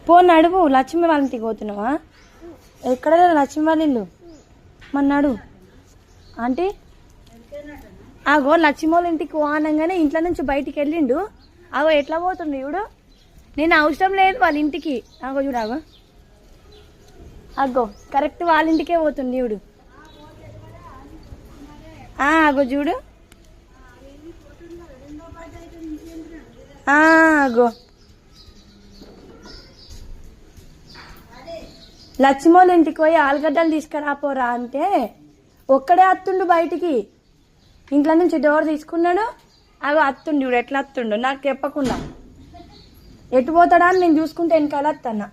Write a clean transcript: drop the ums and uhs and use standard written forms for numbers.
పో నడువు. లక్ష్మి వాళ్ళ ఇంటికి పోతున్నావా? ఎక్కడ లక్ష్మి వాళ్ళ ఇల్లు? మన నడు ఆంటీ. ఆగో లక్ష్మి వాళ్ళ ఇంటికి పోనంగానే ఇంట్లో నుంచి బయటికి వెళ్ళిండు. ఆగో ఎట్లా పోతుండు చూడు. నేను అవసరం లేదు వాళ్ళ ఇంటికి. ఆగో చూడు. ఆగో అగ్గో కరెక్ట్ వాళ్ళ ఇంటికే పోతుంది చూడు. ఆగో చూడు. ఆగో లక్ష్మోళ్ళ ఇంటికి పోయి ఆలుగడ్డలు తీసుకురాపోరా అంటే ఒక్కడే అత్తుండు బయటికి. ఇంట్లో నుంచి డోర్ తీసుకున్నాడు. అవి అత్తుండు చూడు ఎట్లా అత్తుండు. నాకు చెప్పకుండా ఎటు పోతాడా అని నేను చూసుకుంటే వెనకాల అత్తన్నా.